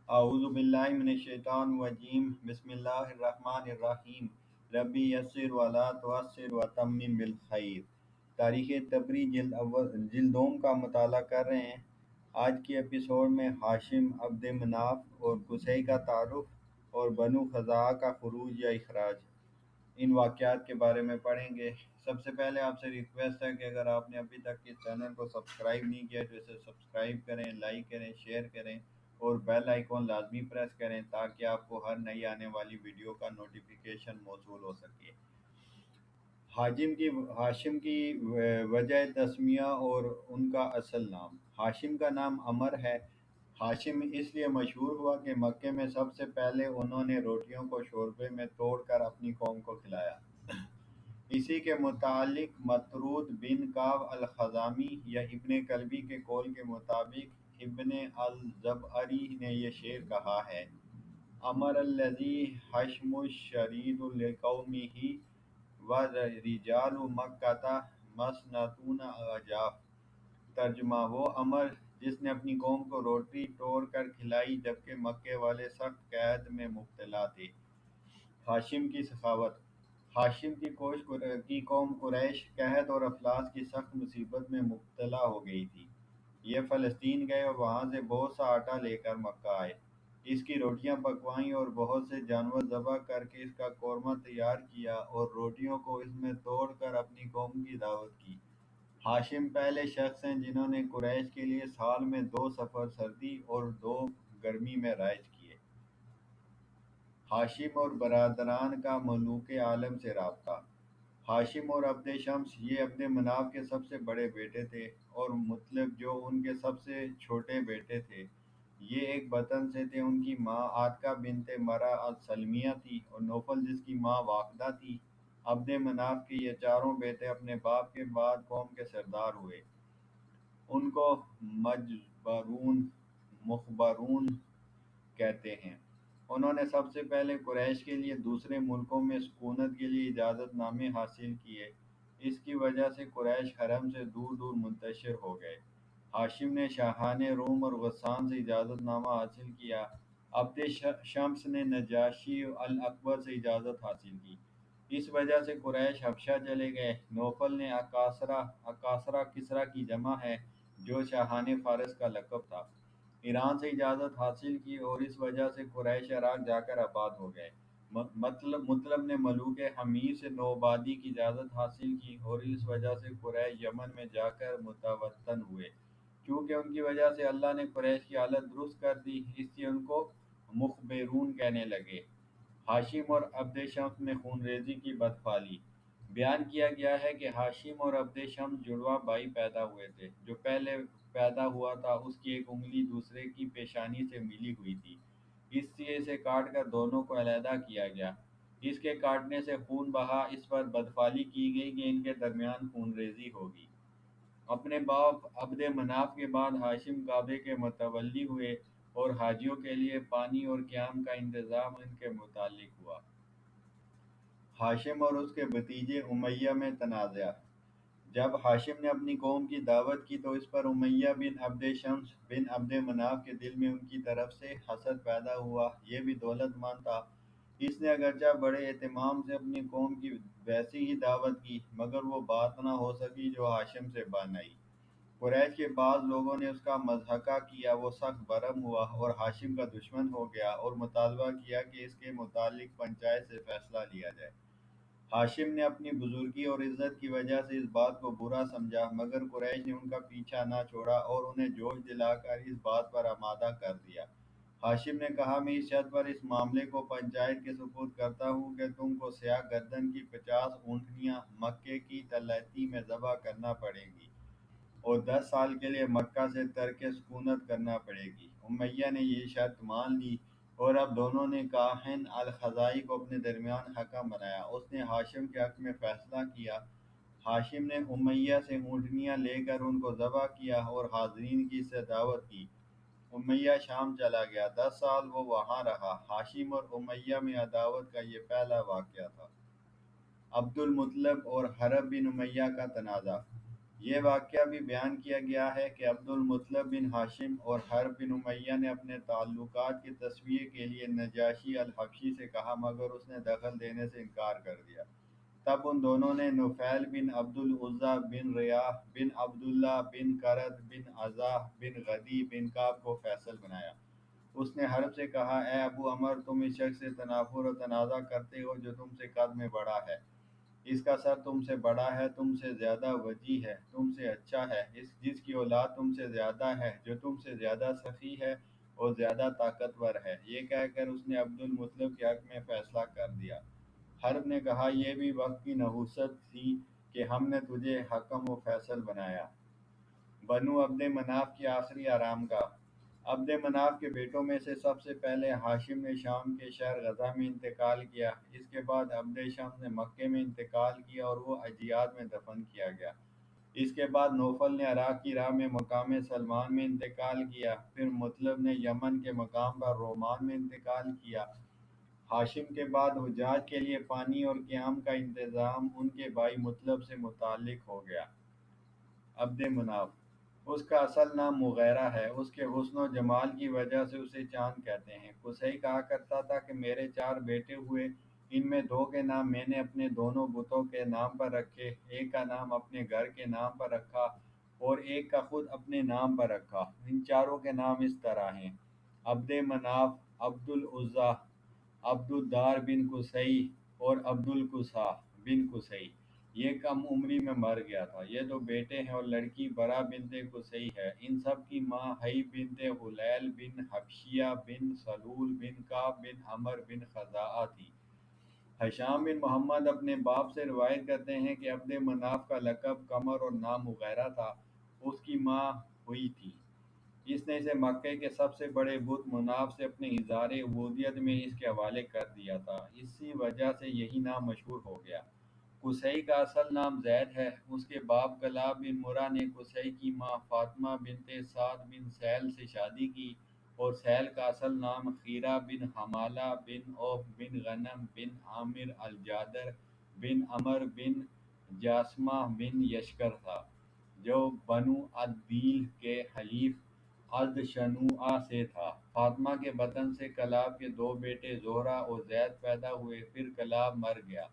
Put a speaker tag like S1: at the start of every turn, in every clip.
S1: اعوذ باللہ من الشیطان الرجیم بسم اللہ الرحمن الرحیم ربی یسر ولا تعسر وتمم بالخیر۔ تاریخ تبری جلد دوم کا مطالعہ کر رہے ہیں۔ آج کی ایپیسوڈ میں ہاشم عبد مناف اور قصی کا تعارف اور بنو خزاعہ کا خروج یا اخراج، ان واقعات کے بارے میں پڑھیں گے۔ سب سے پہلے آپ سے ریکویسٹ ہے کہ اگر آپ نے ابھی تک اس چینل کو سبسکرائب نہیں کیا تو اسے سبسکرائب کریں، لائک کریں، شیئر کریں اور بیل آئیکن لازمی پریس کریں تاکہ آپ کو ہر نئی آنے والی ویڈیو کا نوٹیفیکیشن موصول ہو سکے۔ ہاشم کی وجہ تسمیہ اور ان کا اصل نام۔ ہاشم کا نام عمر ہے۔ ہاشم اس لیے مشہور ہوا کہ مکے میں سب سے پہلے انہوں نے روٹیوں کو شوربے میں توڑ کر اپنی قوم کو کھلایا۔ اسی کے متعلق مطرود بن کعب الخزامی یا ابن کلبی کے قول کے مطابق ابن الزبعری نے یہ شعر کہا ہے: امر الذی حشم شرید لقومہ ورجال مکہ مسنتون عجاف۔ ترجمہ: وہ امر جس نے اپنی قوم کو روٹی توڑ کر کھلائی جبکہ مکے والے سخت قید میں مبتلا تھے۔ ہاشم کی سخاوت۔ ہاشم کی قوم قریش قحط اور افلاس کی سخت مصیبت میں مبتلا ہو گئی تھی۔ یہ فلسطین گئے اور وہاں سے بہت سا آٹا لے کر مکہ آئے، اس کی روٹیاں پکوائیں اور بہت سے جانور ذبح کر کے اس کا قورمہ تیار کیا اور روٹیوں کو اس میں توڑ کر اپنی قوم کی دعوت کی۔ ہاشم پہلے شخص ہیں جنہوں نے قریش کے لیے سال میں 2 سفر سردی اور 2 گرمی میں رائج کیے۔ ہاشم اور برادران کا ملوک عالم سے رابطہ۔ ہاشم اور عبد شمس یہ عبد مناف کے سب سے بڑے بیٹے تھے اور مطلب جو ان کے سب سے چھوٹے بیٹے تھے، یہ ایک بطن سے تھے۔ ان کی ماں عاتکہ بنت مرہ السلمیہ تھی اور نوفل جس کی ماں واقدہ تھی۔ عبد مناف کے یہ چاروں بیٹے اپنے باپ کے بعد قوم کے سردار ہوئے۔ ان کو مخبرون کہتے ہیں۔ انہوں نے سب سے پہلے قریش کے لیے دوسرے ملکوں میں سکونت کے لیے اجازت نامے حاصل کیے۔ اس کی وجہ سے قریش حرم سے دور دور منتشر ہو گئے۔ ہاشم نے شاہان روم اور غسان سے اجازت نامہ حاصل کیا۔ عبد شمس نے نجاشی الاکبر سے اجازت حاصل کی۔ اس وجہ سے قریش حبشہ چلے گئے۔ نوفل نے اکاسرہ کسریٰ کی جمع ہے جو شاہان فارس کا لقب تھا، ایران سے اجازت حاصل کی اور اس وجہ سے قریش عراق جا کر آباد ہو گئے۔ مطلب نے ملوک حمیر سے نوآبادی کی اجازت حاصل کی اور اس وجہ سے قریش یمن میں جا کر متوطن ہوئے۔ چونکہ ان کی وجہ سے اللہ نے قریش کی حالت درست کر دی، اس لیے ان کو مخبرون کہنے لگے۔ ہاشم اور عبد شمس میں خون ریزی کی بدفعلی۔ بیان کیا گیا ہے کہ ہاشم اور عبد شمس جڑواں بھائی پیدا ہوئے تھے۔ جو پہلے پیدا ہوا تھا اس کی ایک انگلی دوسرے کی پیشانی سے ملی ہوئی تھی، اس لیے اسے کاٹ کر دونوں کو علیحدہ کیا گیا۔ اس کے کاٹنے سے خون بہا، اس پر بدفعلی کی گئی کہ ان کے درمیان خون ریزی ہوگی۔ اپنے باپ عبد مناف کے بعد ہاشم کعبے کے متولی ہوئے اور حاجیوں کے لیے پانی اور قیام کا انتظام ان کے متعلق ہوا۔ ہاشم اور اس کے بھتیجے امیہ میں تنازع۔ جب ہاشم نے اپنی قوم کی دعوت کی تو اس پر امیہ بن عبد شمس بن عبد مناف کے دل میں ان کی طرف سے حسد پیدا ہوا۔ یہ بھی دولت مند تھا، اس نے اگرچہ بڑے اہتمام سے اپنی قوم کی ویسی ہی دعوت کی، مگر وہ بات نہ ہو سکی جو ہاشم سے بن آئی۔ قریش کے بعض لوگوں نے اس کا مضحکہ کیا، وہ سخت برہم ہوا اور ہاشم کا دشمن ہو گیا اور مطالبہ کیا کہ اس کے متعلق پنچایت سے فیصلہ لیا جائے۔ ہاشم نے اپنی بزرگی اور عزت کی وجہ سے اس بات کو برا سمجھا، مگر قریش نے ان کا پیچھا نہ چھوڑا اور انہیں جوش دلا کر اس بات پر آمادہ کر دیا۔ ہاشم نے کہا: میں اس شرط پر اس معاملے کو پنچایت کے سپرد کرتا ہوں کہ تم کو سیاہ گردن کی 50 اونٹنیاں مکے کی طلعتی میں ذبح کرنا پڑیں گی اور 10 سال کے لیے مکہ سے ترک سکونت کرنا پڑے گی۔ امیہ نے یہ شرط مان لی اور اب دونوں نے کاہن الخزاعی کو اپنے درمیان حکم بنایا۔ اس نے ہاشم کے حق میں فیصلہ کیا۔ ہاشم نے امیہ سے اونٹنیاں لے کر ان کو ذبح کیا اور حاضرین کی سے دعوت کی۔ امیہ شام چلا گیا، 10 سال وہ وہاں رہا۔ ہاشم اور امیہ میں عداوت کا یہ پہلا واقعہ تھا۔ عبد المطلب اور حرب بن امیہ کا تنازع۔ یہ واقعہ بھی بیان کیا گیا ہے کہ عبد المطلب بن ہاشم اور حرب بن امیہ نے اپنے تعلقات کی تصفیے کے لیے نجاشی الحبشی سے کہا، مگر اس نے دخل دینے سے انکار کر دیا۔ تب ان دونوں نے نفیل بن عبد العزیٰ بن ریاح بن عبداللہ بن کرد بن ازاح بن غدی بن کعب کو فیصل بنایا۔ اس نے حرب سے کہا، اے ابو عمر، تم اس شخص سے تنافر و تنازع کرتے ہو جو تم سے قد میں بڑا ہے، اس کا سر تم سے بڑا ہے، تم سے زیادہ وجیح ہے، تم سے اچھا ہے، جس کی اولاد تم سے زیادہ ہے، جو تم سے زیادہ سخی ہے اور زیادہ طاقتور ہے۔ یہ کہہ کر اس نے عبد المطلب کے حق میں فیصلہ کر دیا۔ حرب نے کہا، یہ بھی وقت کی نحوست تھی کہ ہم نے تجھے حکم و فیصل بنایا۔ بنو عبد مناف کی آخری آرام گاہ۔ عبد مناف کے بیٹوں میں سے سب سے پہلے ہاشم نے شام کے شہر غزہ میں انتقال کیا۔ اس کے بعد عبد شمس نے مکے میں انتقال کیا اور وہ عجیات میں دفن کیا گیا۔ اس کے بعد نوفل نے عراق کی راہ میں مقام سلمان میں انتقال کیا۔ پھر مطلب نے یمن کے مقام پر رومان میں انتقال کیا۔ ہاشم کے بعد حجاج کے لیے پانی اور قیام کا انتظام ان کے بھائی مطلب سے متعلق ہو گیا۔ عبد مناف، اس کا اصل نام مغیرہ ہے، اس کے حسن و جمال کی وجہ سے اسے چاند کہتے ہیں۔ قصی کہا کرتا تھا کہ میرے 4 بیٹے ہوئے، ان میں 2 کے نام میں نے اپنے دونوں بتوں کے نام پر رکھے، ایک کا نام اپنے گھر کے نام پر رکھا اور ایک کا خود اپنے نام پر رکھا۔ ان چاروں کے نام اس طرح ہیں: عبد مناف، عبد العزیٰ، عبد الدار بن قصی اور عبد القصیٰ بن قصی۔ یہ کم عمری میں مر گیا تھا۔ یہ 2 بیٹے ہیں اور لڑکی برا بنت قصی ہے۔ ان سب کی ماں حی بنت حلیل بن حبشیہ بن سلول بن کعب بن عمر بن خزاعہ تھی۔ ہشام بن محمد اپنے باپ سے روایت کرتے ہیں کہ عبد مناف کا لقب قمر اور نام مغیرہ تھا۔ اس کی ماں ہوئی تھی۔ اس نے اسے مکے کے سب سے بڑے بت مناف سے اپنے اظہار عبودیت میں اس کے حوالے کر دیا تھا، اسی وجہ سے یہی نام مشہور ہو گیا۔ قصی کا اصل نام زید ہے۔ اس کے باپ کلاب بن مرہ نے قصی کی ماں فاطمہ بنت سعد بن سہل سے شادی کی، اور سہل کا اصل نام خیرہ بن حمالہ بن عوف بن غنم بن عامر الجادر بن عمر بن جاسمہ بن یشکر تھا، جو بنو عدیل کے حلیف عدشنوع سے تھا۔ فاطمہ کے بطن سے کلاب کے 2 بیٹے زہرہ اور زید پیدا ہوئے۔ پھر کلاب مر گیا۔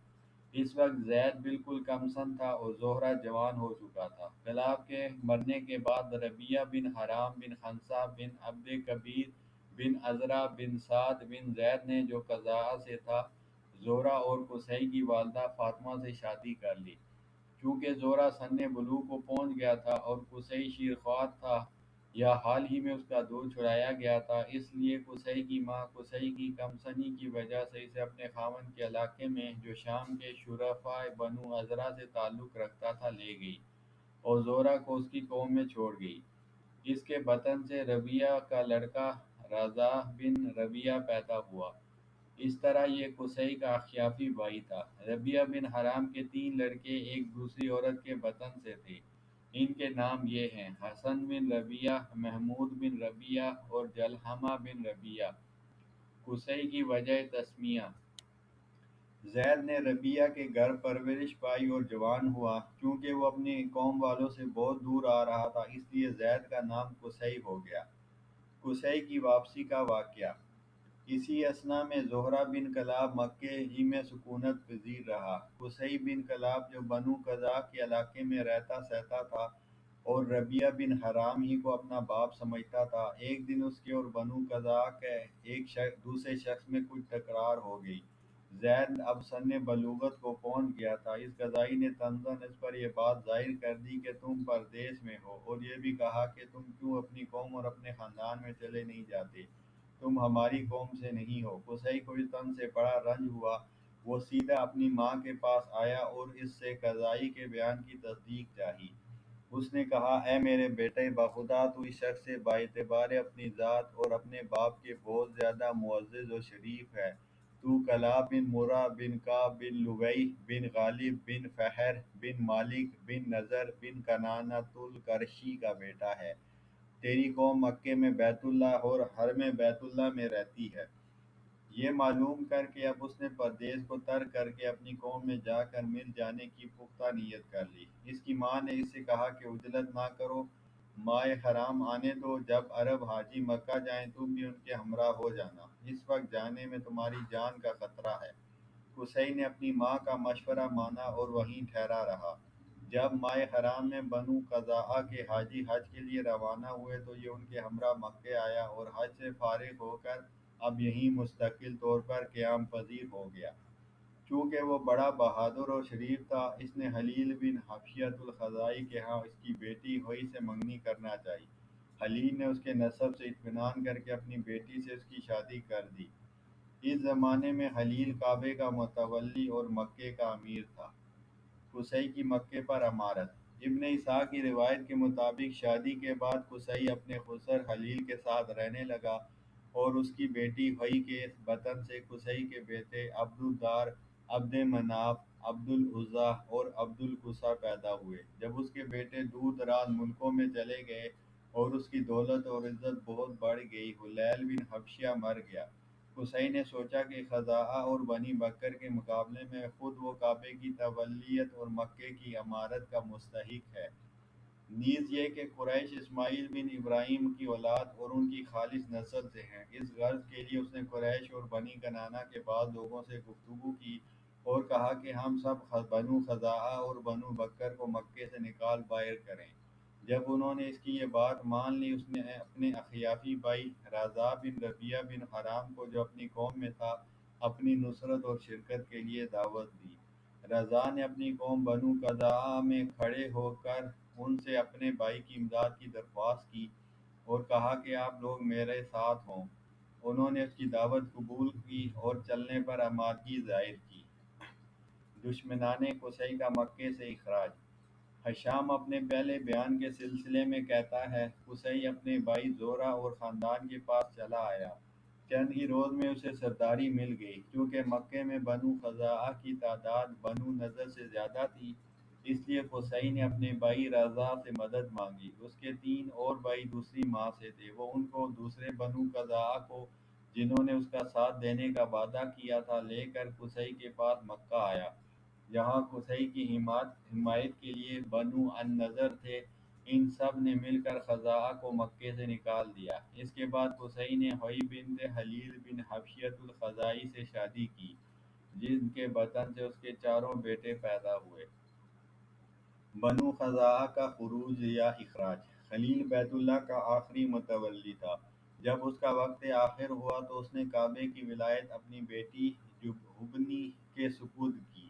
S1: اس وقت زید بالکل کم سن تھا اور زہرہ جوان ہو چکا تھا۔ کلاب کے مرنے کے بعد ربیعہ بن حرام بن خنسہ بن عبد کبیر بن عذرا بن سعد بن زید نے، جو قضاعہ سے تھا، زہرہ اور قصی کی والدہ فاطمہ سے شادی کر لی۔ چونکہ زہرہ سن بلوغ کو پہنچ گیا تھا اور قصی شیرخوار تھا یا حال ہی میں اس کا دودھ چھڑایا گیا تھا، اس لیے قصی کی ماں قصی کی کم سنی کی وجہ سے اسے اپنے خاوند کے علاقے میں، جو شام کے شرفاء بنو عذرا سے تعلق رکھتا تھا، لے گئی اور زہرہ کو اس کی قوم میں چھوڑ گئی۔ اس کے بطن سے ربیعہ کا لڑکا رضاع بن ربیعہ پیدا ہوا۔ اس طرح یہ قصی کا اخیافی بھائی تھا۔ ربیعہ بن حرام کے 3 لڑکے ایک دوسری عورت کے بطن سے تھے۔ ان کے نام یہ ہیں: حسن بن ربیعہ، محمود بن ربیعہ اور جلحمہ بن ربیعہ۔ قصی کی وجہ تسمیہ: زید نے ربیعہ کے گھر پرورش پائی اور جوان ہوا۔ چونکہ وہ اپنی قوم والوں سے بہت دور آ رہا تھا، اس لیے زید کا نام قصی ہو گیا۔ قصی کی واپسی کا واقعہ: اسی اثنا میں زہرہ بن کلاب مکے ہی میں سکونت پذیر رہا۔ قصی بن کلاب، جو بنو قزاع کے علاقے میں رہتا سہتا تھا اور ربیعہ بن حرام ہی کو اپنا باپ سمجھتا تھا، ایک دن اس کے اور بنو قزاع کے ایک دوسرے شخص میں کچھ تکرار ہو گئی۔ زید اب سن بلوغت کو پہنچ گیا تھا۔ اس قضائی نے طنزاً اس پر یہ بات ظاہر کر دی کہ تم پردیس میں ہو، اور یہ بھی کہا کہ تم کیوں اپنی قوم اور اپنے خاندان میں چلے نہیں جاتے، تم ہماری قوم سے نہیں ہو۔ قصی کو اس طنز سے بڑا رنج ہوا۔ وہ سیدھا اپنی ماں کے پاس آیا اور اس سے قضائی کے بیان کی تصدیق چاہی۔ اس نے کہا، اے میرے بیٹے، بخدا تو اس شخص سے باعتبار اپنی ذات اور اپنے باپ کے بہت زیادہ معزز و شریف ہے۔ تو کلاب بن مرہ بن کعب بن لؤی بن غالب بن فہر بن مالک بن نضر بن کنانۃ القرشی کا بیٹا ہے۔ تیری قوم مکے میں بیت اللہ اور حرم بیت اللہ میں رہتی ہے۔ یہ معلوم کر کے اب اس نے پردیس کو ترک کر کے اپنی قوم میں جا کر مل جانے کی پختہ نیت کر لی۔ اس کی ماں نے اس سے کہا کہ عجلت نہ کرو، ماہ حرام آنے دو، جب عرب حاجی مکہ جائیں تم بھی ان کے ہمراہ ہو جانا، اس وقت جانے میں تمہاری جان کا خطرہ ہے۔ قصی نے اپنی ماں کا مشورہ مانا اور وہیں ٹھہرا رہا۔ جب ماہ حرام میں بنو قزاعہ کے حاجی حج کے لیے روانہ ہوئے تو یہ ان کے ہمراہ مکے آیا اور حج سے فارغ ہو کر اب یہیں مستقل طور پر قیام پذیر ہو گیا۔ چونکہ وہ بڑا بہادر اور شریف تھا، اس نے حلیل بن حبشیۃ الخزاعی کے ہاں اس کی بیٹی ہوئی سے منگنی کرنا چاہی۔ حلیل نے اس کے نسب سے اطمینان کر کے اپنی بیٹی سے اس کی شادی کر دی۔ اس زمانے میں حلیل کعبے کا متولی اور مکے کا امیر تھا۔ قصی کی مکے پر عمارت۔ ابن اسحاق کی روایت کے مطابق شادی کے بعد قصی اپنے خسر حلیل کے ساتھ رہنے لگا اور اس کی بیٹی ہوئی کے بطن سے قصی کے بیٹے عبد الدار، عبد مناف، عبد العزیٰ اور عبد القصیٰ پیدا ہوئے۔ جب اس کے بیٹے دور دراز ملکوں میں چلے گئے اور اس کی دولت اور عزت بہت بڑھ گئی، حلیل بن حبشیہ مر گیا۔ قصی نے سوچا کہ خزاعہ اور بنی بکر کے مقابلے میں خود وہ کعبے کی تولیت اور مکے کی عمارت کا مستحق ہے۔ نیز یہ کہ قریش اسماعیل بن ابراہیم کی اولاد اور ان کی خالص نسل سے ہیں۔ اس غرض کے لیے اس نے قریش اور بنی کنانہ کے بعض لوگوں سے گفتگو کی اور کہا کہ ہم سب بنو خزاعہ اور بنو بکر کو مکے سے نکال باہر کریں۔ جب انہوں نے اس کی یہ بات مان لی، اس نے اپنے اخیافی بھائی رضا بن ربیعہ بن حرام کو جو اپنی قوم میں تھا اپنی نصرت اور شرکت کے لیے دعوت دی۔ رضا نے اپنی قوم بنو قزاعہ میں کھڑے ہو کر ان سے اپنے بھائی کی امداد کی درخواست کی اور کہا کہ آپ لوگ میرے ساتھ ہوں۔ انہوں نے اس کی دعوت قبول کی اور چلنے پر آمادگی ظاہر کی۔ دشمنان قصی کا مکے سے اخراج۔ ہشام اپنے پہلے بیان کے سلسلے میں کہتا ہے، قصی اپنے بھائی زورہ اور خاندان کے پاس چلا آیا۔ چند ہی روز میں اسے سرداری مل گئی۔ چونکہ مکے میں بنو خزاعہ کی تعداد بنو نضر سے زیادہ تھی، اس لیے قصی نے اپنے بھائی رضا سے مدد مانگی۔ اس کے 3 اور بھائی دوسری ماں سے تھے، وہ ان کو دوسرے بنو قزاعہ کو جنہوں نے اس کا ساتھ دینے کا وعدہ کیا تھا لے کر قصی کے پاس مکہ آیا۔ جہاں قصی کی حمایت کے لیے بنو النضر تھے، ان سب نے مل کر خزاعہ کو مکے سے نکال دیا۔ اس کے بعد قصی نے ہوئی بنت حلیل بن حبشیۃ الخزاعی سے شادی کی، جن کے بطن سے اس کے 4 بیٹے پیدا ہوئے۔ بنو خزاعہ کا خروج یا اخراج۔ خلیل بیت اللہ کا آخری متولی تھا۔ جب اس کا وقت آخر ہوا تو اس نے کعبے کی ولایت اپنی بیٹی حبنی کے سپرد کی۔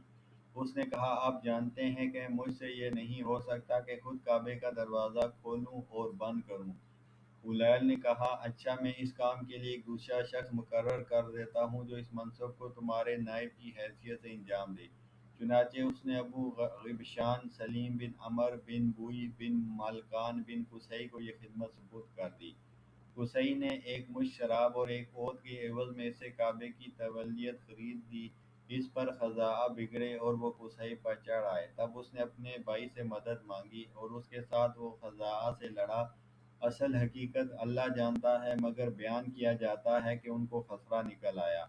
S1: اس نے کہا، آپ جانتے ہیں کہ مجھ سے یہ نہیں ہو سکتا کہ خود کعبے کا دروازہ کھولوں اور بند کروں۔ حلیل نے کہا، اچھا، میں اس کام کے لیے ایک دوسرا شخص مقرر کر دیتا ہوں جو اس منصب کو تمہارے نائب کی حیثیت سے انجام دے۔ چنانچہ اس نے ابو غبشان سلیم بن عمر بن بوئی بن ملکان بن قصی کو یہ خدمت سپرد کر دی۔ قصی نے ایک مشت شراب اور ایک اونٹ کے عوض میں اسے کعبے کی تولیت خرید دی۔ اس پر خزاعہ بگڑے اور وہ قصی پر چڑھ آئے۔ تب اس نے اپنے بھائی سے مدد مانگی اور اس کے ساتھ وہ خزاعہ سے لڑا۔ اصل حقیقت اللہ جانتا ہے، مگر بیان کیا جاتا ہے کہ ان کو خسرہ نکل آیا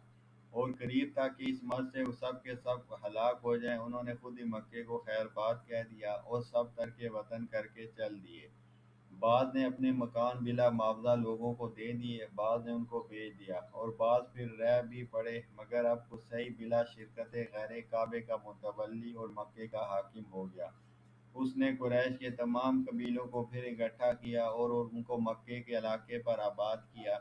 S1: اور قریب تھا کہ اس مرض سے وہ سب کے سب ہلاک ہو جائیں۔ انہوں نے خود ہی مکے کو خیر باد کہہ دیا اور سب ترک وطن کر کے چل دیے۔ بعض نے اپنے مکان بلا معاوضہ لوگوں کو دے دیے، بعض نے ان کو بیچ دیا اور بعض پھر رہ بھی پڑے، مگر اب قصی بلا شرکت غیر کعبے کا متولی اور مکے کا حاکم ہو گیا۔ اس نے قریش کے تمام قبیلوں کو پھر اکٹھا کیا اور ان کو مکے کے علاقے پر آباد کیا،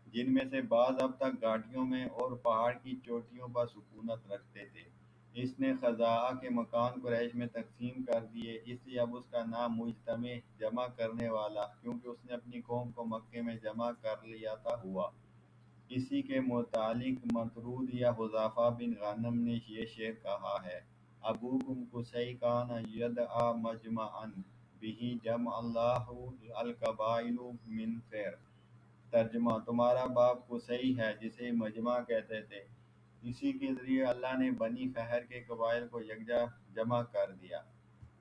S1: جن میں سے بعض اب تک گھاٹیوں میں اور پہاڑ کی چوٹیوں پر سکونت رکھتے تھے۔ اس نے خزاعہ کے مکان قریش میں تقسیم کر دیے، اس لیے اب اس کا نام مجتمع جمع کرنے والا، کیونکہ اس نے اپنی قوم کو مکے میں جمع کر لیا تھا، ہوا۔ اسی کے متعلق مسعود یا حذیفہ بن غنم نے یہ شعر کہا ہے، ابوکم قصی کان یدعی مجمعا بہ جمع اللہ القبائل من فہر۔ ترجمہ، تمہارا باپ قصی ہے جسے مجمع کہتے تھے، اسی کے ذریعے اللہ نے بنی فہر کے قبائل کو یکجا جمع کر دیا۔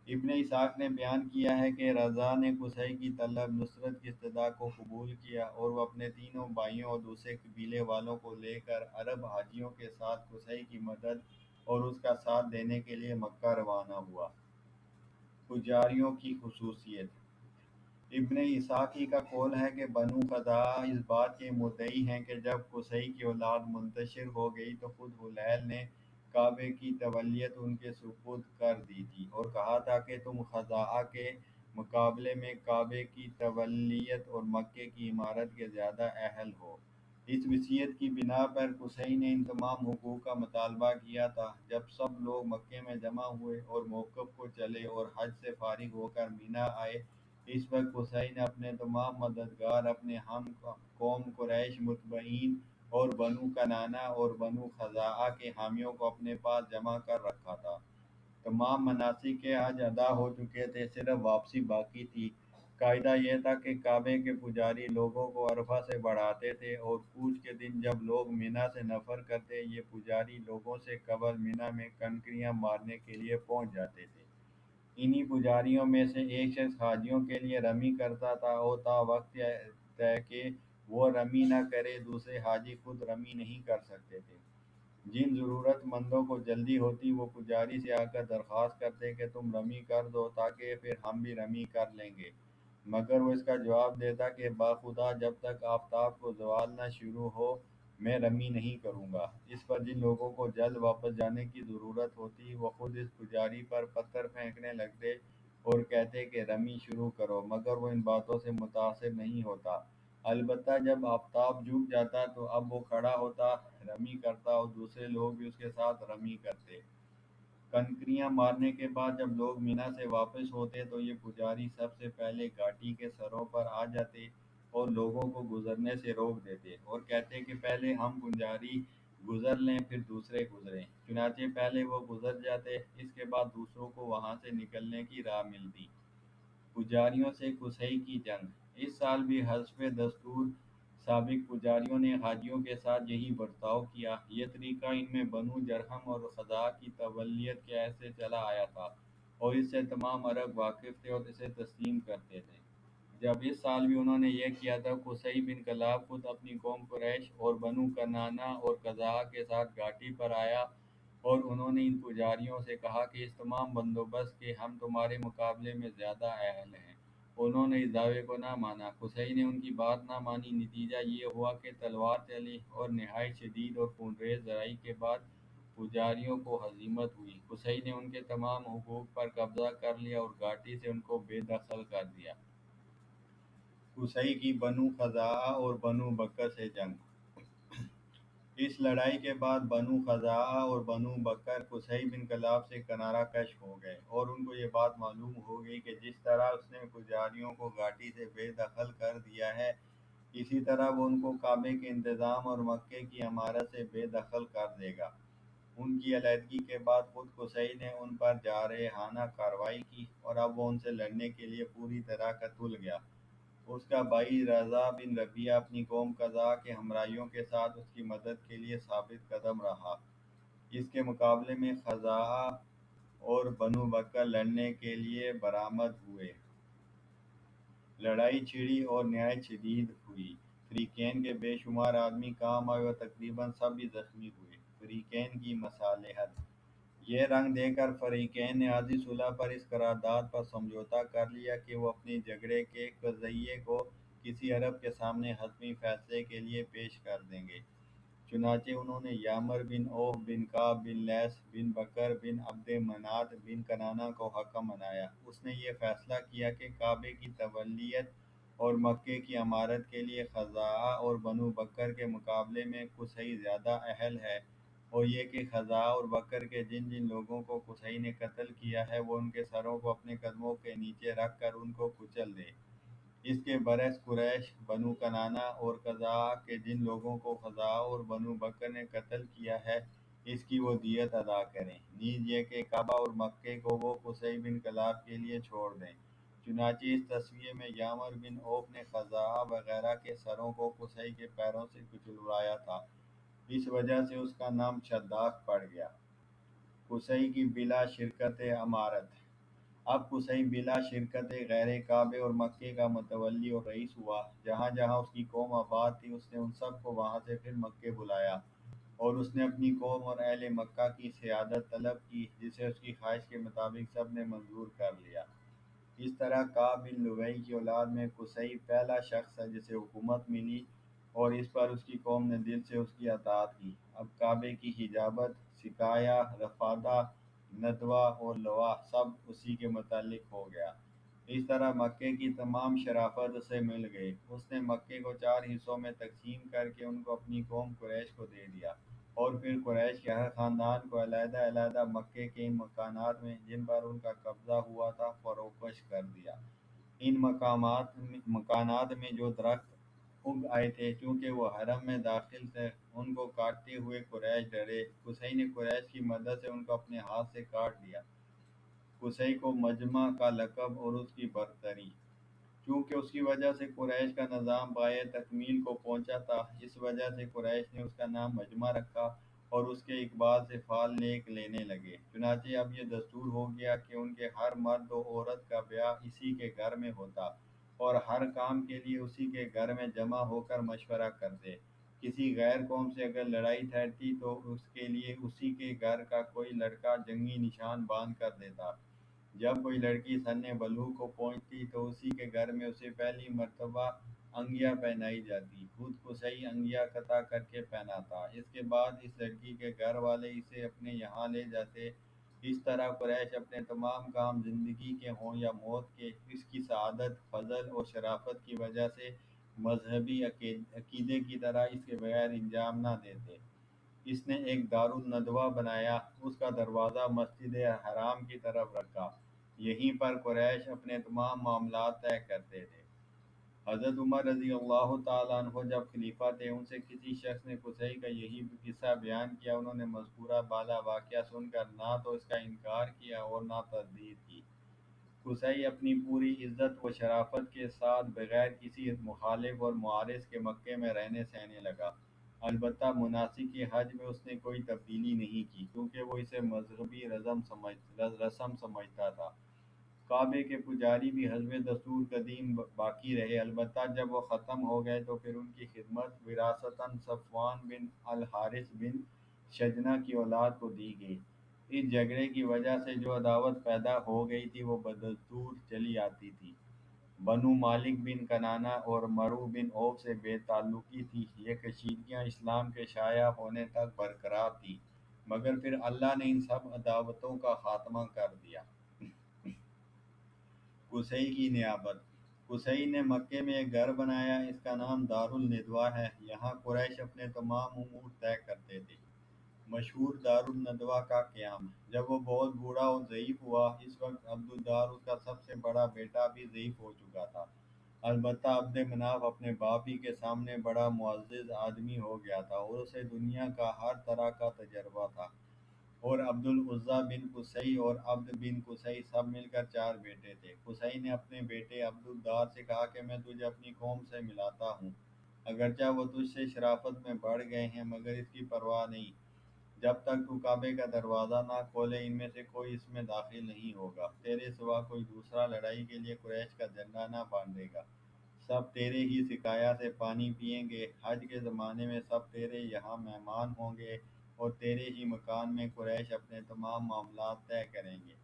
S1: ابن اسحاق نے بیان کیا ہے کہ رضا نے قصی کی طلب نصرت کی استدعا کو قبول کیا اور وہ اپنے تینوں بھائیوں اور دوسرے قبیلے والوں کو لے کر عرب حاجیوں کے ساتھ قصی کی مدد اور اس کا ساتھ دینے کے لیے مکہ روانہ ہوا۔ پجاریوں کی خصوصیت: ابن اسحاقی کا قول ہے کہ بنو خزاعہ اس بات کے مدعی ہیں کہ جب قصی کی اولاد منتشر ہو گئی تو خود حلیل نے کعبے کی تولیت ان کے سپرد کر دی تھی اور کہا تھا کہ تم خزاعہ کے مقابلے میں کعبے کی تولیت اور مکے کی عمارت کے زیادہ اہل ہو۔ اس وصیت کی بنا پر قصی نے ان تمام حقوق کا مطالبہ کیا تھا۔ جب سب لوگ مکے میں جمع ہوئے اور موقف کو چلے اور حج سے فارغ ہو کر مینا آئے، اس وقت قصی نے اپنے تمام مددگار اپنے ہم قوم قریش متبعین اور بنو کنانہ اور بنو خزاعہ کے حامیوں کو اپنے پاس جمع کر رکھا تھا۔ تمام مناسک کے حج ادا ہو چکے تھے، صرف واپسی باقی تھی۔ قاعدہ یہ تھا کہ کعبے کے پجاری لوگوں کو عرفہ سے بڑھاتے تھے اور کوچ کے دن جب لوگ مینا سے نفر کرتے، یہ پجاری لوگوں سے قبل مینا میں کنکریاں مارنے کے لیے پہنچ جاتے تھے۔ انہی پجاریوں میں سے ایک شخص حاجیوں کے لیے رمی کرتا تھا اور تا وقت طے کہ وہ رمی نہ کرے دوسرے حاجی خود رمی نہیں کر سکتے تھے۔ جن ضرورت مندوں کو جلدی ہوتی وہ پجاری سے آ کر درخواست کرتے کہ تم رمی کر دو تاکہ پھر ہم بھی رمی کر لیں گے، مگر وہ اس کا جواب دیتا کہ بخدا جب تک آفتاب کو زوال نہ شروع ہو میں رمی نہیں کروں گا۔ اس پر جن لوگوں کو جلد واپس جانے کی ضرورت ہوتی وہ خود اس پجاری پر پتھر پھینکنے لگتے اور کہتے کہ رمی شروع کرو، مگر وہ ان باتوں سے متاثر نہیں ہوتا۔ البتہ جب آفتاب جھک جاتا تو اب وہ کھڑا ہوتا، رمی کرتا اور دوسرے لوگ بھی اس کے ساتھ رمی کرتے۔ کنکریاں مارنے کے بعد جب لوگ مینا سے واپس ہوتے تو یہ پجاری سب سے پہلے گھاٹی کے سروں پر آ جاتے اور لوگوں کو گزرنے سے روک دیتے اور کہتے کہ پہلے ہم پجاری گزر لیں پھر دوسرے گزریں۔ چنانچہ پہلے وہ گزر جاتے، اس کے بعد دوسروں کو وہاں سے نکلنے کی راہ ملتی۔ پجاریوں سے قصی کی جنگ: اس سال بھی حسب دستور سابق پجاریوں نے حاجیوں کے ساتھ یہی برتاؤ کیا۔ یہ طریقہ ان میں بنو جرہم اور خزاعہ کی تولیت کے عہد سے چلا آیا تھا اور اس سے تمام عرب واقف تھے اور اسے تسلیم کرتے تھے۔ جب اس سال بھی انہوں نے یہ کیا تھا، قصی بن کلاب خود اپنی قوم قریش اور بنو کنانہ اور خزاعہ کے ساتھ گھاٹی پر آیا اور انہوں نے ان پجاریوں سے کہا کہ اس تمام بندوبست کے ہم تمہارے مقابلے میں زیادہ اہل ہیں۔ انہوں نے اس دعوے کو نہ مانا، قصی نے ان کی بات نہ مانی۔ نتیجہ یہ ہوا کہ تلوار چلی اور نہایت شدید اور خونریز لڑائی کے بعد پجاریوں کو ہزیمت ہوئی۔ قصی نے ان کے تمام حقوق پر قبضہ کر لیا اور گھاٹی سے ان کو بے دخل کر دیا۔ قصی کی بنو خزاعہ اور بنو بکر سے جنگ: اس لڑائی کے بعد بنو خزاعہ اور بنو بکر قصی بن کلاب سے کنارہ کش ہو گئے اور ان کو یہ بات معلوم ہو گئی کہ جس طرح اس نے پجاریوں کو گھاٹی سے بے دخل کر دیا ہے، اسی طرح وہ ان کو کعبے کے انتظام اور مکے کی عمارت سے بے دخل کر دے گا۔ ان کی علیحدگی کے بعد خود قصی نے ان پر جارحانہ کارروائی کی اور اب وہ ان سے لڑنے کے لیے پوری طرح کا تل گیا۔ اس کا بھائی رضا بن ربیعہ اپنی قوم خزاعہ کے ہمراہیوں کے ساتھ اس کی مدد کے لیے ثابت قدم رہا۔ اس کے مقابلے میں خزاعہ اور بنو بکر لڑنے کے لیے برآمد ہوئے۔ لڑائی چھڑی اور نہایت شدید ہوئی۔ فریقین کے بے شمار آدمی کام آئے اور تقریباً سب ہی زخمی ہوئے۔ فریقین کی مصالحت: یہ رنگ دے کر فریقین نے عارضی صلح پر اس قرارداد پر سمجھوتہ کر لیا کہ وہ اپنی جھگڑے کے قضیے کو کسی عرب کے سامنے حتمی فیصلے کے لیے پیش کر دیں گے۔ چنانچہ انہوں نے یامر بن اوف بن کعب بن لیث بن بکر بن عبد منات بن کنانہ کو حاکم بنایا۔ اس نے یہ فیصلہ کیا کہ کعبے کی تولیت اور مکے کی عمارت کے لیے خزاعہ اور بنو بکر کے مقابلے میں قصی زیادہ اہل ہے، اور یہ کہ خزاعہ اور بکر کے جن جن لوگوں کو قصی نے قتل کیا ہے وہ ان کے سروں کو اپنے قدموں کے نیچے رکھ کر ان کو کچل دے۔ اس کے برعکس قریش، بنو کنانہ اور خزاعہ کے جن لوگوں کو خزاعہ اور بنو بکر نے قتل کیا ہے اس کی وہ دیت ادا کریں، نیز یہ کہ کعبہ اور مکے کو وہ قصی بن کلاب کے لیے چھوڑ دیں۔ چنانچہ اس تسویے میں یامر بن اوف نے خزاعہ وغیرہ کے سروں کو قصی کے پیروں سے کچلوایا تھا، اس وجہ سے اس کا نام شداق پڑ گیا۔ قصی کی بلا شرکت امارت: اب قصی بلا شرکت غیر کعبے اور مکے کا متولی اور رئیس ہوا۔ جہاں جہاں اس کی قوم آباد تھی اس نے ان سب کو وہاں سے پھر مکے بلایا، اور اس نے اپنی قوم اور اہل مکہ کی سیادت طلب کی، جسے اس کی خواہش کے مطابق سب نے منظور کر لیا۔ اس طرح کعب بن لؤی کی اولاد میں قصی پہلا شخص ہے جسے حکومت ملی، اور اس پر اس کی قوم نے دل سے اس کی اطاعت کی۔ اب کعبے کی حجابت، سقایہ، رفادہ، ندوہ اور لواح سب اسی کے متعلق ہو گیا۔ اس طرح مکے کی تمام شرافت اسے مل گئی۔ اس نے مکے کو 4 حصوں میں تقسیم کر کے ان کو اپنی قوم قریش کو دے دیا، اور پھر قریش کے ہر خاندان کو علیحدہ علیحدہ مکے کے ان مکانات میں جن پر ان کا قبضہ ہوا تھا فروخت کر دیا۔ ان مکانات میں جو درخت اگ آئے تھے چونکہ وہ حرم میں داخل تھے، ان کو کاٹتے ہوئے قریش ڈرے۔ قصی نے قریش کی مدد سے ان کو اپنے ہاتھ سے کاٹ دیا۔ قصی کو مجمع کا لقب اور اس کی برتری، چونکہ اس کی وجہ سے قریش کا نظام پایۂ تکمیل کو پہنچا تھا، اس وجہ سے قریش نے اس کا نام مجمع رکھا اور اس کے اقبال سے فال نیک لینے لگے۔ چنانچہ اب یہ دستور ہو گیا کہ ان کے ہر مرد و عورت کا بیاہ اسی کے گھر میں ہوتا، اور ہر کام کے لیے اسی کے گھر میں جمع ہو کر مشورہ کرتے۔ کسی غیر قوم سے اگر لڑائی ٹھہرتی تو اس کے لیے اسی کے گھر کا کوئی لڑکا جنگی نشان باندھ کر دیتا۔ جب کوئی لڑکی سن بلوغ کو پہنچتی تو اسی کے گھر میں اسے پہلی مرتبہ انگیا پہنائی جاتی۔ خود قصی انگیا قطع کر کے پہناتا، اس کے بعد اس لڑکی کے گھر والے اسے اپنے یہاں لے جاتے۔ اس طرح قریش اپنے تمام کام زندگی کے ہوں یا موت کے، اس کی سعادت، فضل اور شرافت کی وجہ سے مذہبی عقیدے کی طرح اس کے بغیر انجام نہ دیتے۔ اس نے ایک دارالندوہ بنایا، اس کا دروازہ مسجد حرام کی طرف رکھا، یہیں پر قریش اپنے تمام معاملات طے کرتے تھے۔ حضرت عمر رضی اللہ تعالیٰ عنہ جب خلیفہ تھے، ان سے کسی شخص نے قصی کا یہی قصہ بیان کیا۔ انہوں نے مذکورہ بالا واقعہ سن کر نہ تو اس کا انکار کیا اور نہ تردید کی۔ قصی اپنی پوری عزت و شرافت کے ساتھ بغیر کسی مخالف اور معارض کے مکے میں رہنے سہنے لگا۔ البتہ مناسک حج میں اس نے کوئی تبدیلی نہیں کی، کیونکہ وہ اسے مذہبی رسم سمجھتا تھا۔ کعبے کے پجاری بھی حسب دستور قدیم باقی رہے، البتہ جب وہ ختم ہو گئے تو پھر ان کی خدمت وراثتاً صفوان بن الحارث بن شجنہ کی اولاد کو دی گئی۔ اس جھگڑے کی وجہ سے جو عداوت پیدا ہو گئی تھی وہ بدستور چلی آتی تھی۔ بنو مالک بن کنانہ اور مرو بن عوف سے بے تعلقی تھی۔ یہ کشیدگیاں اسلام کے شائع ہونے تک برقرار تھیں، مگر پھر اللہ نے ان سب عداوتوں کا خاتمہ کر دیا۔ قصی کی نیابت، قصی نے مکے میں ایک گھر بنایا، اس کا نام دارالندوہ ہے۔ یہاں قریش اپنے تمام امور طے کرتے تھے۔ مشہور دارالندوہ کا قیام، جب وہ بہت بوڑھا اور ضعیف ہوا، اس وقت عبدالدار اس کا سب سے بڑا بیٹا بھی ضعیف ہو چکا تھا۔ البتہ عبد مناف اپنے باپ ہی کے سامنے بڑا معزز آدمی ہو گیا تھا، اور اسے دنیا کا ہر طرح کا تجربہ تھا۔ اور عبد العزیٰ بن قصی اور عبد بن قصی سب مل کر 4 بیٹے تھے۔ قصی نے اپنے بیٹے عبدالدار سے کہا کہ میں تجھے اپنی قوم سے ملاتا ہوں، اگرچہ وہ تجھ سے شرافت میں بڑھ گئے ہیں، مگر اس کی پرواہ نہیں، جب تک تو کعبے کا دروازہ نہ کھولے ان میں سے کوئی اس میں داخل نہیں ہوگا۔ تیرے سوا کوئی دوسرا لڑائی کے لیے قریش کا جھنڈا نہ باندھے گا۔ سب تیرے ہی سقایا سے پانی پئیں گے۔ حج کے زمانے میں سب تیرے یہاں مہمان ہوں گے، اور تیرے ہی مکان میں قریش اپنے تمام معاملات طے کریں گے۔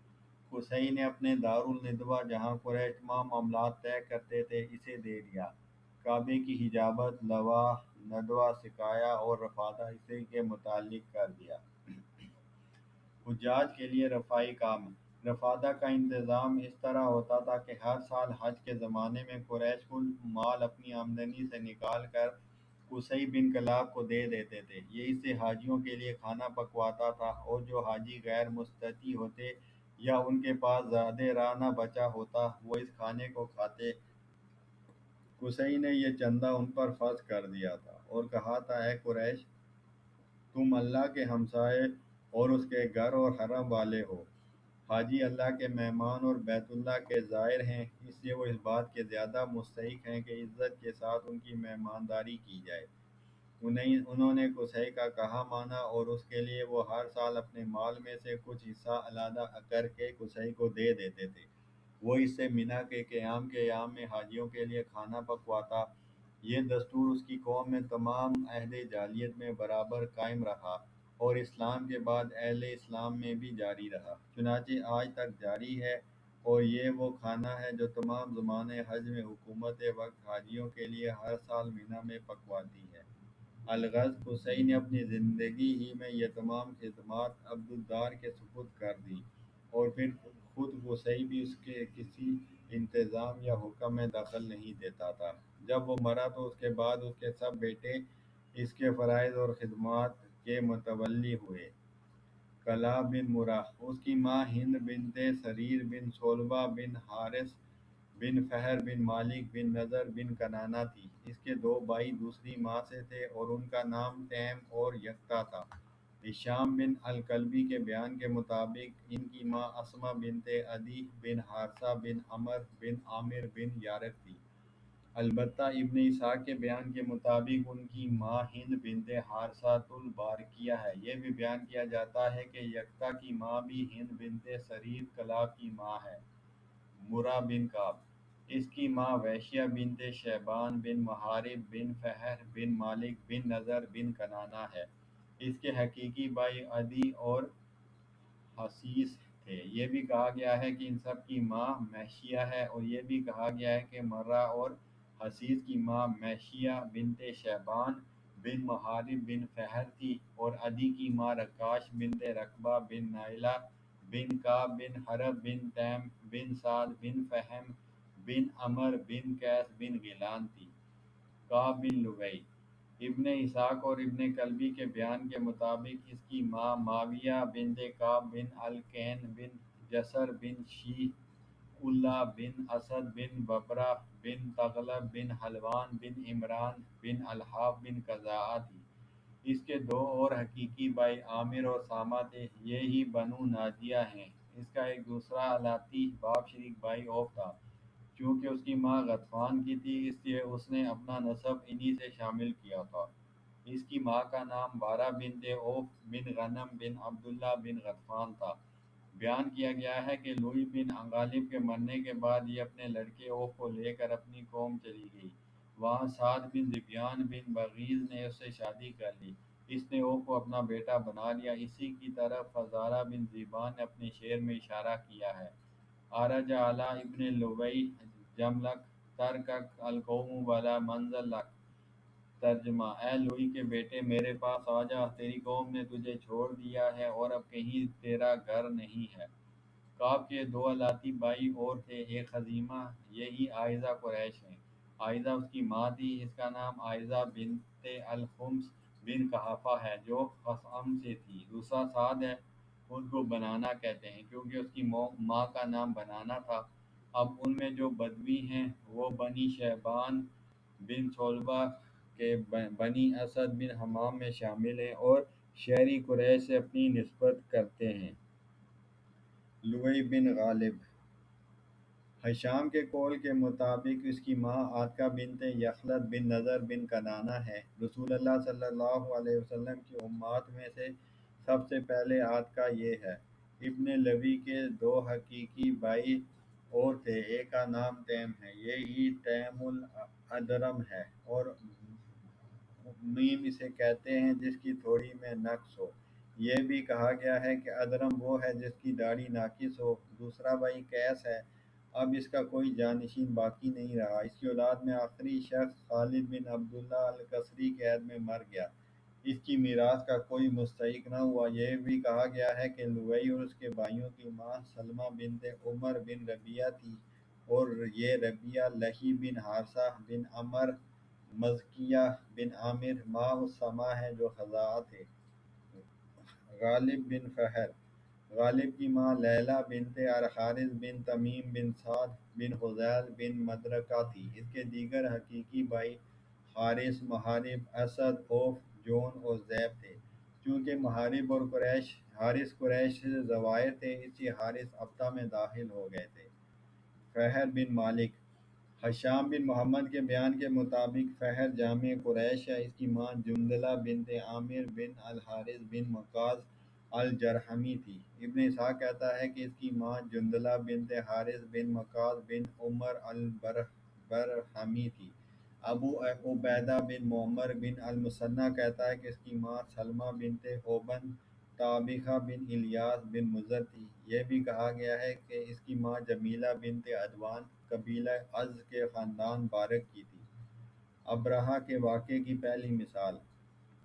S1: قصی نے اپنے دارالندوہ جہاں قریش تمام معاملات طے کرتے تھے اسے دے دیا۔ کعبے کی حجابت، لواح، ندوہ، سقایہ اور رفادہ اسی کے متعلق کر دیا۔ حجاج کے لیے رفاہی کام، رفادہ کا انتظام اس طرح ہوتا تھا کہ ہر سال حج کے زمانے میں قریش کل مال اپنی آمدنی سے نکال کر قصی بن کلاب کو دے دیتے تھے۔ یہ اس سے حاجیوں کے لیے کھانا پکواتا تھا، اور جو حاجی غیر مستطیع ہوتے یا ان کے پاس زیادہ راہ نہ بچا ہوتا وہ اس کھانے کو کھاتے۔ قصی نے یہ چندہ ان پر فرض کر دیا تھا اور کہا تھا، اے قریش، تم اللہ کے ہمسائے اور اس کے گھر اور حرم والے ہو۔ حاجی اللہ کے مہمان اور بیت اللہ کے زائر ہیں، اس لیے وہ اس بات کے زیادہ مستحق ہیں کہ عزت کے ساتھ ان کی مہمانداری کی جائے۔ انہوں نے قصی کا کہا مانا اور اس کے لیے وہ ہر سال اپنے مال میں سے کچھ حصہ علیحدہ کر کے قصی کو دے دیتے تھے۔ وہ اس سے مینا کے قیام کے ایام میں حاجیوں کے لیے کھانا پکواتا۔ یہ دستور اس کی قوم میں تمام عہد جاہلیت میں برابر قائم رہا اور اسلام کے بعد اہل اسلام میں بھی جاری رہا، چنانچہ آج تک جاری ہے۔ اور یہ وہ کھانا ہے جو تمام زمان حج میں حکومت وقت حاجیوں کے لیے ہر سال مینا میں پکواتی ہے۔ الغرض قصی نے اپنی زندگی ہی میں یہ تمام خدمات عبدالدار کے سپرد کر دیں اور پھر خود قصی بھی اس کے کسی انتظام یا حکم میں دخل نہیں دیتا تھا۔ جب وہ مرا تو اس کے بعد اس کے سب بیٹے اس کے فرائض اور خدمات کے متولی ہوئے۔ کلاب بن مرہ، اس کی ماں ہند بنت سریر بن صلبہ بن حارث بن فہر بن مالک بن نضر بن کنانہ تھی۔ اس کے دو بھائی دوسری ماں سے تھے اور ان کا نام تیم اور یکتا تھا۔ ہشام بن الکلبی کے بیان کے مطابق ان کی ماں اسماء بنت عدی بن حارثہ بن عمر بن عامر بن یارق تھی۔ البتہ ابن اسحاق کے بیان کے مطابق ان کی ماں ہند بنت حارثۃ البارقیہ ہے۔ یہ بھی بیان کیا جاتا ہے کہ یکتا کی ماں بھی ہند بنت سریر کلاب کی ماں ہے۔ مرہ بن کعب، اس کی ماں ویشیہ بنت شیبان بن محارب بن فہر بن مالک بن نضر بن کنانہ ہے۔ اس کے حقیقی بھائی عدی اور حسیس تھے۔ یہ بھی کہا گیا ہے کہ ان سب کی ماں محشیہ ہے، اور یہ بھی کہا گیا ہے کہ مرہ اور حسیس کی ماں محشیہ بنت شیبان بن محارب بن فہر تھی، اور عدی کی ماں رکاش بنت رکبہ بن نائلہ بن کعب بن حرب بن تیم بن سعد بن فہم بن عمر بن قیس بن غیلان تھی۔ کعب بن لؤی، ابن اسحاق اور ابن کلبی کے بیان کے مطابق اس کی ماں معاویہ بنت کعب بن الکین بن جسر بن شیح اللہ بن اسد بن ببرہ بن تغلب بن حلوان بن عمران بن الحاف بن قزاعہ تھی۔ اس کے دو اور حقیقی بھائی عامر اور سامہ تھے، یہی بنو ناجیہ ہیں۔ اس کا ایک دوسرا علاتی باپ شریک بھائی اوف تھا۔ چونکہ اس کی ماں غطفان کی تھی، اس لیے اس نے اپنا نسب انہی سے شامل کیا تھا۔ اس کی ماں کا نام بارہ بنت اوف بن غنم بن عبداللہ بن غطفان تھا۔ بیان کیا گیا ہے کہ لوئی بن غالب کے مرنے کے بعد یہ اپنے لڑکے اوف کو لے کر اپنی قوم چلی گئی۔ وہاں سعد بن ذبیان بن بغیض نے اس سے شادی کر لی۔ اس نے اوف کو اپنا بیٹا بنا لیا۔ اسی کی طرف فزارہ بن ذیبان نے اپنے شعر میں اشارہ کیا ہے: عرج علی ابن لؤی جملک ترکک القوم ولا منزل لک۔ ترجمہ: اے لوئی کے بیٹے، میرے پاس آ جا، تیری قوم نے تجھے چھوڑ دیا ہے اور اب کہیں تیرا گھر نہیں ہے۔ کعب کے دو علاتی بھائی اور تھے، ایک خزیمہ، یہی عائذہ قریش ہیں۔ عائذہ اس کی ماں تھی، اس کا نام عائذہ بنت الخمس بن قحافہ ہے جو خثعم سے تھی۔ دوسرا سعد ہے، ان کو بنانہ کہتے ہیں کیونکہ اس کی ماں کا نام بنانہ تھا۔ اب ان میں جو بدوی ہیں وہ بنی شیبان بن صلبہ کے بنی اسد بن حمام میں شامل ہیں اور شہری قریش سے اپنی نسبت کرتے ہیں۔ لؤی بن غالب، ہشام کے قول کے مطابق اس کی ماں عاتکہ بنت یخلد بن نضر بن کنانہ ہے۔ رسول اللہ صلی اللہ علیہ وسلم کی امہات میں سے سب سے پہلے عاتکہ یہ ہے۔ ابن لوی کے دو حقیقی بھائی اور تھے، ایک کا نام تیم ہے، یہی تیم الادرم ہے، اور میم اسے کہتے ہیں جس کی تھوڑی میں نقص ہو۔ یہ بھی کہا گیا ہے کہ ادرم وہ ہے جس کی داڑھی ناقص ہو۔ دوسرا بھائی قیس ہے، اب اس کا کوئی جانشین باقی نہیں رہا۔ اس کی اولاد میں آخری شخص خالد بن عبداللہ القسری قید میں مر گیا، اس کی میراث کا کوئی مستحق نہ ہوا۔ یہ بھی کہا گیا ہے کہ لؤی اور اس کے بھائیوں کی ماں سلمہ بنت عمر بن ربیعہ تھی، اور یہ ربیعہ لہی بن حارثہ بن عمر مزکیہ بن عامر ماں اس سما ہے جو خزاعہ تھے۔ غالب بن فہر، غالب کی ماں لیلہ بنت الحارث بن تمیم بن سعد بن حذیل بن مدرکہ تھی۔ اس کے دیگر حقیقی بھائی حارث، محارب، اسد، اوف، جون اور زیب تھے۔ چونکہ محارب اور حارث قریش سے ظواہر تھے، اس لیے حارث ابطہ میں داخل ہو گئے تھے۔ فہر بن مالک، حشام بن محمد کے بیان کے مطابق فہر جامع قریش ہے۔ اس کی ماں جندلہ بنت عامر بن الحارث بن مقاص الجرہمی تھی۔ ابن اسحاق کہتا ہے کہ اس کی ماں جندلہ بنت حارث بن مقاص بن عمر البرہمی تھی۔ ابو عبیدہ بن معمر بن المثنیٰ کہتا ہے کہ اس کی ماں سلمہ بنت حوبن طابخہ بن الیاس بن مضر تھی۔ یہ بھی کہا گیا ہے کہ اس کی ماں جمیلہ بنت عدوان قبیلہ از کے خاندان بارک کی تھی۔ ابرہہ کے واقعے کی پہلی مثال: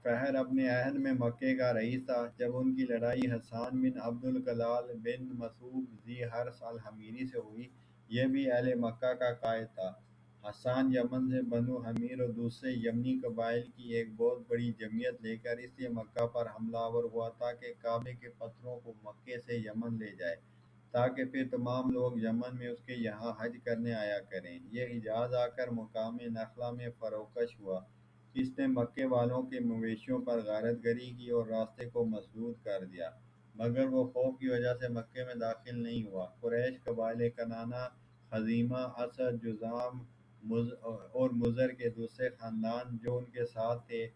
S1: فہر اپنے عہد میں مکے کا رئیس تھا۔ جب ان کی لڑائی حسان بن عبد الکلال بن مسعود ذی حرث الحمیری سے ہوئی، یہ بھی اہل مکہ کا قائد تھا۔ حسان یمن سے بنو حمیر اور دوسرے یمنی قبائل کی ایک بہت بڑی جمعیت لے کر اس لیے مکہ پر حملہ آور ہوا تاکہ کعبے کے پتھروں کو مکے سے یمن لے جائے، تاکہ پھر تمام لوگ یمن میں اس کے یہاں حج کرنے آیا کریں۔ یہ حجاز آ کر مقام نخلا میں فروکش ہوا۔ اس نے مکے والوں کے مویشیوں پر غارت گری کی اور راستے کو مسدود کر دیا، مگر وہ خوف کی وجہ سے مکے میں داخل نہیں ہوا۔ قریش قبائل کنانہ، خزیمہ، اسد، جذام اور مضر کے دوسرے خاندان جو ان کے ساتھ تھے،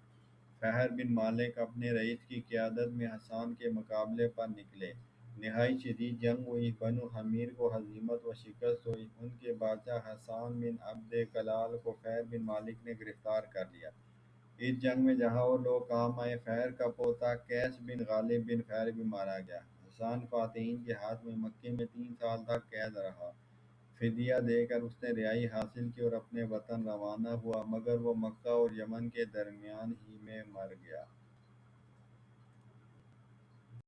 S1: فہر بن مالک اپنے رئیس کی قیادت میں حسان کے مقابلے پر نکلے۔ نہایت شدید جنگ ہوئی، بنو حمیر کو ہزیمت و شکست ہوئی۔ ان کے بادشاہ حسان بن عبد کلال کو فہر بن مالک نے گرفتار کر لیا۔ اس جنگ میں جہاں اور لوگ کام آئے، فہر کا پوتا قیس بن غالب بن فہر بھی مارا گیا۔ حسان فاتحین کے ہاتھ میں مکے میں 3 سال تک قید رہا۔ فدیہ دے کر اس نے رہائی حاصل کی اور اپنے وطن روانہ ہوا، مگر وہ مکہ اور یمن کے درمیان ہی میں مر گیا۔